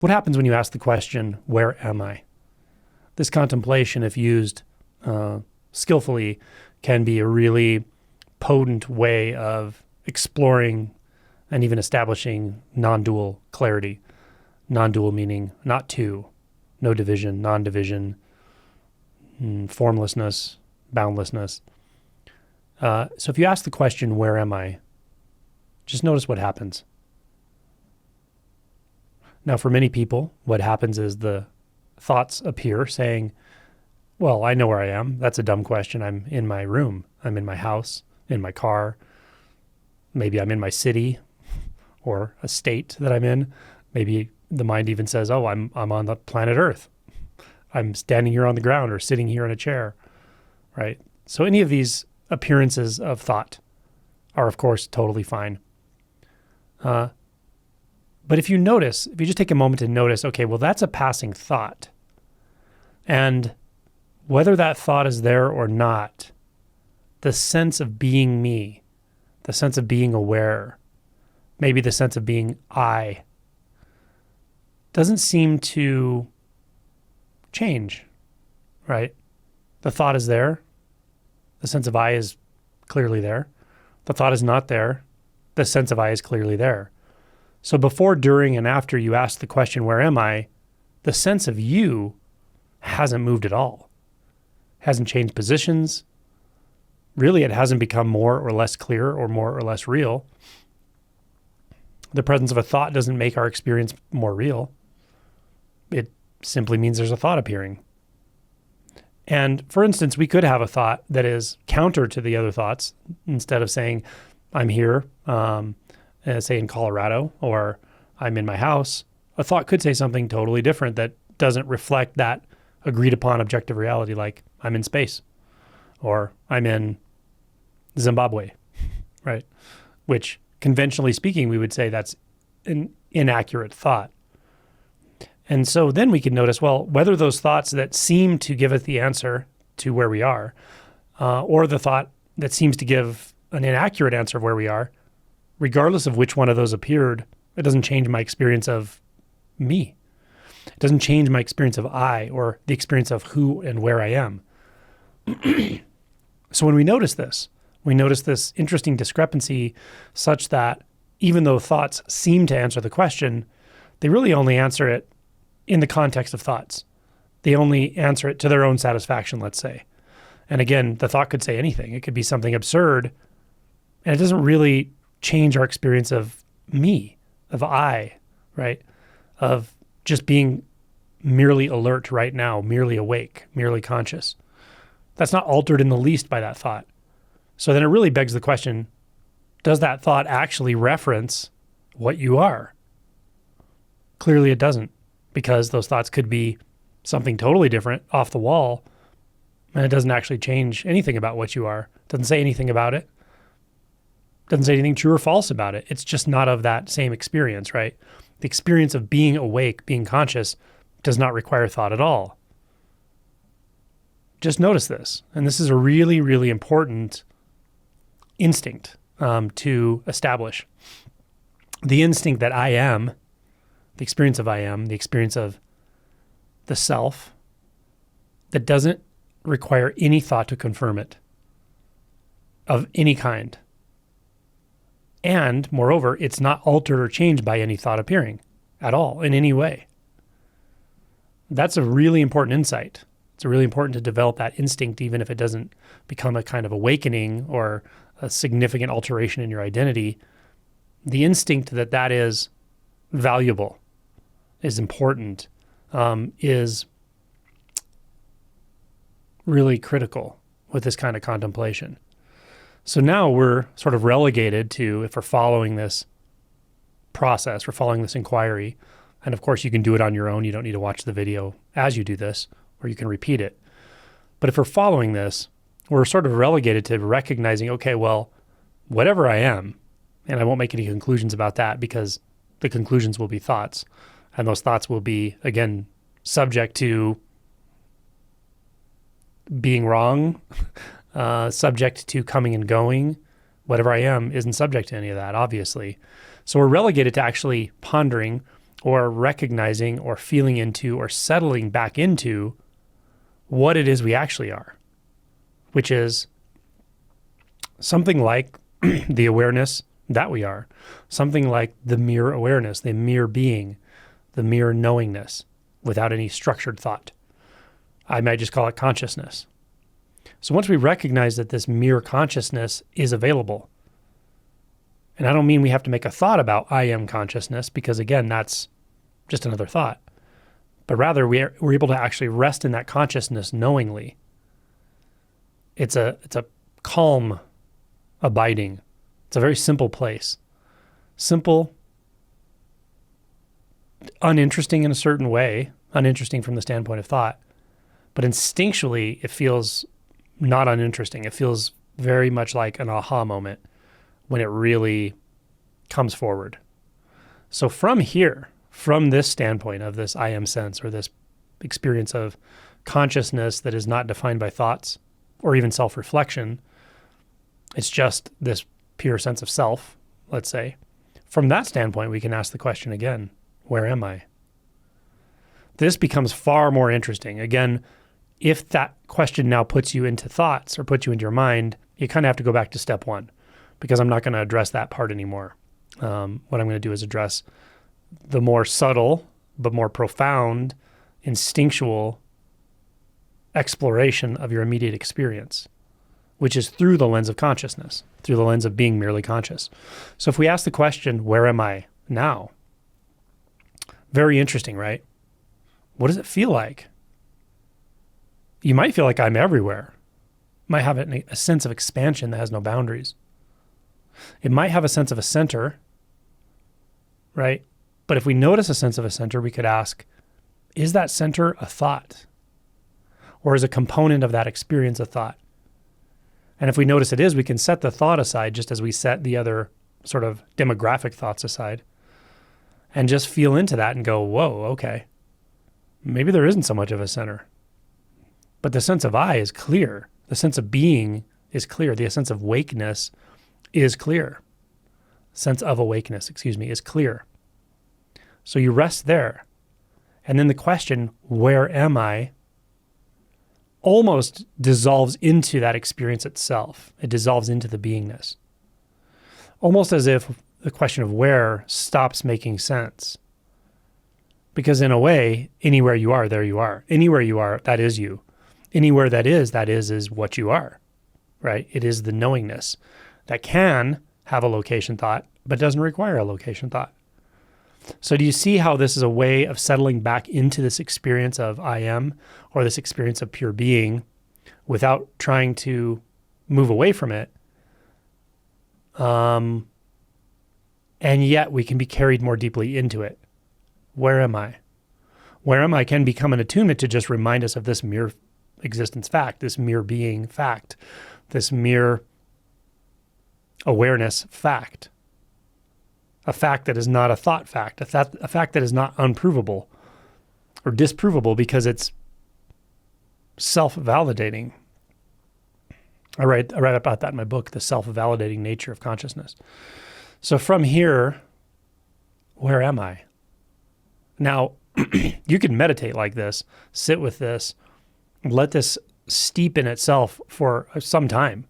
What happens when you ask the question, where am I? This contemplation, if used skillfully, can be a really potent way of exploring and even establishing non-dual clarity. Non-dual meaning not two, no division, non-division, formlessness, boundlessness. So if you ask the question, where am I? Just notice what happens. Now, for many people, what happens is the thoughts appear saying, well, I know where I am. That's a dumb question. I'm in my room. I'm in my house, in my car. Maybe I'm in my city or a state that I'm in. Maybe the mind even says, oh, I'm on the planet Earth. I'm standing here on the ground or sitting here in a chair, right? So any of these appearances of thought are, of course, totally fine. But if you just take a moment to notice, okay, well, that's a passing thought. And whether that thought is there or not, the sense of being me, the sense of being aware, maybe the sense of being I, doesn't seem to change, right? The thought is there. The sense of I is clearly there. The thought is not there. The sense of I is clearly there. So before, during, and after you ask the question, where am I? The sense of you hasn't moved at all. Hasn't changed positions. Really, it hasn't become more or less clear or more or less real. The presence of a thought doesn't make our experience more real. It simply means there's a thought appearing. And for instance, we could have a thought that is counter to the other thoughts. Instead of saying, I'm here, say in Colorado, or I'm in my house, a thought could say something totally different that doesn't reflect that agreed upon objective reality, like I'm in space, or I'm in Zimbabwe, right? Which conventionally speaking, we would say that's an inaccurate thought. And so then we can notice, well, whether those thoughts that seem to give us the answer to where we are, or the thought that seems to give an inaccurate answer of where we are, regardless of which one of those appeared, it doesn't change my experience of me. It doesn't change my experience of I, or the experience of who and where I am. So when we notice this interesting discrepancy such that even though thoughts seem to answer the question, they really only answer it in the context of thoughts. They only answer it to their own satisfaction, let's say. And again, the thought could say anything. It could be something absurd, and it doesn't really change our experience of me, of I, right? Of just being merely alert right now, merely awake, merely conscious. That's not altered in the least by that thought. So then it really begs the question, does that thought actually reference what you are? Clearly it doesn't, because those thoughts could be something totally different, off the wall, and it doesn't actually change anything about what you are. It doesn't say anything about it. Doesn't say anything true or false about it. It's just not of that same experience, right? The experience of being awake, being conscious, does not require thought at all. Just notice this. And this is a really, really important instinct to establish. The instinct that I am, the experience of I am, the experience of the self, that doesn't require any thought to confirm it, of any kind. And moreover, it's not altered or changed by any thought appearing at all in any way. That's a really important insight. It's really important to develop that instinct, even if it doesn't become a kind of awakening or a significant alteration in your identity. The instinct that is valuable, is important, is really critical with this kind of contemplation. So now we're sort of relegated to, if we're following this process, we're following this inquiry, and of course you can do it on your own. You don't need to watch the video as you do this, or you can repeat it. But if we're following this, we're sort of relegated to recognizing, okay, well, whatever I am, and I won't make any conclusions about that because the conclusions will be thoughts, and those thoughts will be, again, subject to being wrong, subject to coming and going. Whatever I am isn't subject to any of that, obviously. So we're relegated to actually pondering or recognizing or feeling into or settling back into what it is we actually are, which is something like the awareness that we are, something like the mere awareness, the mere being, the mere knowingness without any structured thought. I might just call it consciousness. So once we recognize that this mere consciousness is available, and I don't mean we have to make a thought about I am consciousness, because again, that's just another thought. But rather, we're able to actually rest in that consciousness knowingly. It's a calm abiding. It's a very simple place. Simple, uninteresting in a certain way, uninteresting from the standpoint of thought, but instinctually it feels not uninteresting. It feels very much like an aha moment when it really comes forward. So from here, from this standpoint of this I am sense, or this experience of consciousness that is not defined by thoughts or even self-reflection, it's just this pure sense of self, let's say. From that standpoint, we can ask the question again, where am I? This becomes far more interesting. Again, if that question now puts you into thoughts or puts you into your mind, you kind of have to go back to step one, because I'm not going to address that part anymore. What I'm going to do is address the more subtle, but more profound, instinctual exploration of your immediate experience, which is through the lens of consciousness, through the lens of being merely conscious. So if we ask the question, where am I now? Very interesting, right? What does it feel like? You might feel like I'm everywhere. You might have a sense of expansion that has no boundaries. It might have a sense of a center, right? But if we notice a sense of a center, we could ask, is that center a thought? Or is a component of that experience a thought? And if we notice it is, we can set the thought aside just as we set the other sort of demographic thoughts aside and just feel into that and go, whoa, okay, maybe there isn't so much of a center. But the sense of I is clear. The sense of being is clear. The sense of wakeness is clear. Sense of awakeness, is clear. So you rest there. And then the question, where am I, almost dissolves into that experience itself. It dissolves into the beingness. Almost as if the question of where stops making sense. Because in a way, anywhere you are, there you are. Anywhere you are, that is you. Anywhere that is what you are, right? It is the knowingness that can have a location thought, but doesn't require a location thought. So do you see how this is a way of settling back into this experience of I am, or this experience of pure being, without trying to move away from it? And yet we can be carried more deeply into it. Where am I? Where am I can become an attunement to just remind us of this mere existence fact, this mere being fact, this mere awareness fact. A fact that is not a thought fact, a fact that is not unprovable or disprovable because it's self-validating. I write about that in my book, The Self-Validating Nature of Consciousness. So from here, where am I? Now, you can meditate like this, sit with this, let this steep in itself for some time.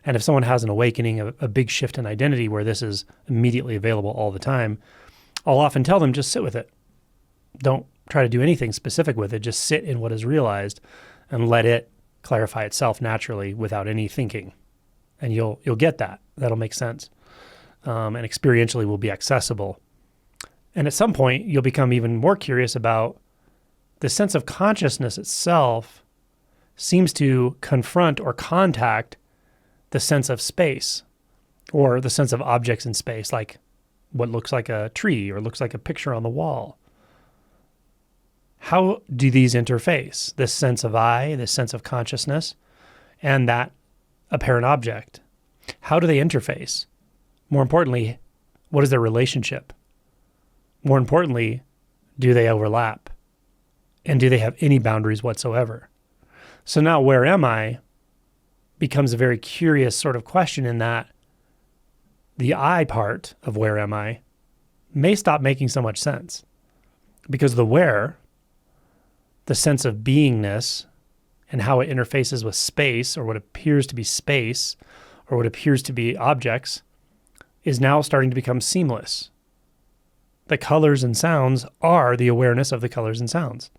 And if someone has an awakening, a big shift in identity where this is immediately available all the time, I'll often tell them, just sit with it. Don't try to do anything specific with it. Just sit in what is realized and let it clarify itself naturally without any thinking. And you'll get that. That'll make sense. And experientially will be accessible. And at some point, you'll become even more curious about the sense of consciousness itself seems to confront or contact the sense of space or the sense of objects in space, like what looks like a tree or looks like a picture on the wall. How do these interface? This sense of I, this sense of consciousness, and that apparent object. How do they interface? More importantly, what is their relationship? More importantly, do they overlap? And do they have any boundaries whatsoever? So now where am I becomes a very curious sort of question in that the I part of where am I may stop making so much sense. Because the where, the sense of beingness and how it interfaces with space, or what appears to be space, or what appears to be objects, is now starting to become seamless. The colors and sounds are the awareness of the colors and sounds.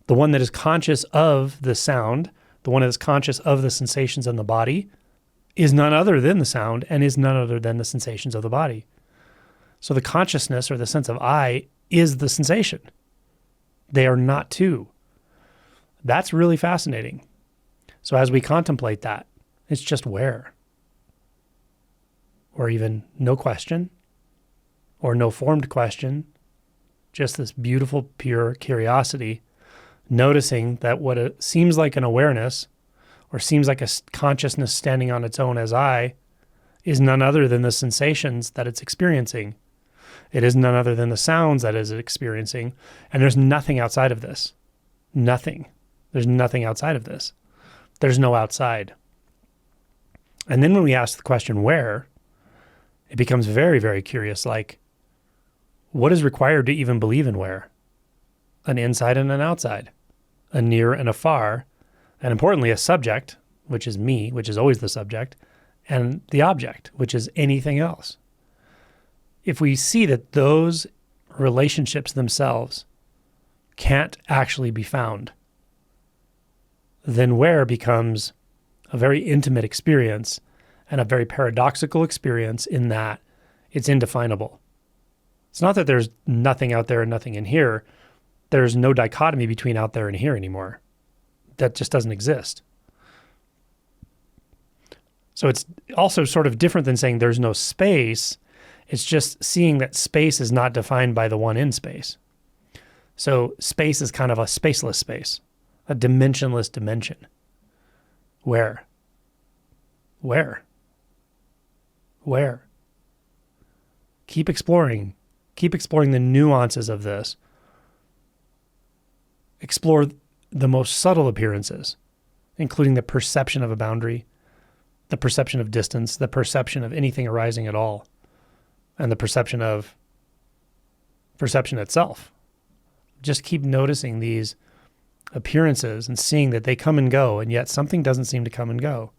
The one that is conscious of the sound, the one that is conscious of the sensations in the body, is none other than the sound and is none other than the sensations of the body. So the consciousness or the sense of I is the sensation. They are not two. That's really fascinating. So as we contemplate that, it's just where. Or even no question, or no formed question, just this beautiful, pure curiosity, noticing that what seems like an awareness or seems like a consciousness standing on its own as I is none other than the sensations that it's experiencing. It is none other than the sounds that it's experiencing. And there's nothing outside of this. Nothing. There's nothing outside of this. There's no outside. And then when we ask the question where, it becomes very, very curious, like, what is required to even believe in where? An inside and an outside, a near and a far, and importantly, a subject, which is me, which is always the subject, and the object, which is anything else. If we see that those relationships themselves can't actually be found, then where becomes a very intimate experience and a very paradoxical experience in that it's indefinable. It's not that there's nothing out there and nothing in here. There's no dichotomy between out there and here anymore. That just doesn't exist. So it's also sort of different than saying there's no space. It's just seeing that space is not defined by the one in space. So space is kind of a spaceless space, a dimensionless dimension. Where? Where? Where? Keep exploring. Keep exploring the nuances of this. Explore the most subtle appearances, including the perception of a boundary, the perception of distance, the perception of anything arising at all, and the perception of perception itself. Just keep noticing these appearances and seeing that they come and go, and yet something doesn't seem to come and go.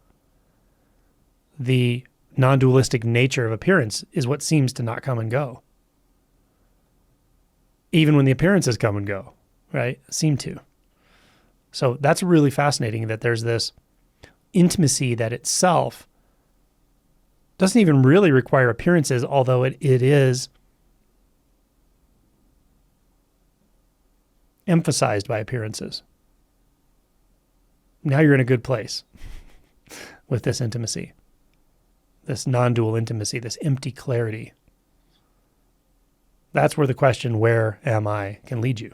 The non-dualistic nature of appearance is what seems to not come and go. Even when the appearances come and go, right? Seem to. So that's really fascinating that there's this intimacy that itself doesn't even really require appearances, although it is emphasized by appearances. Now you're in a good place with this intimacy, this non-dual intimacy, this empty clarity. That's where the question, where am I, can lead you.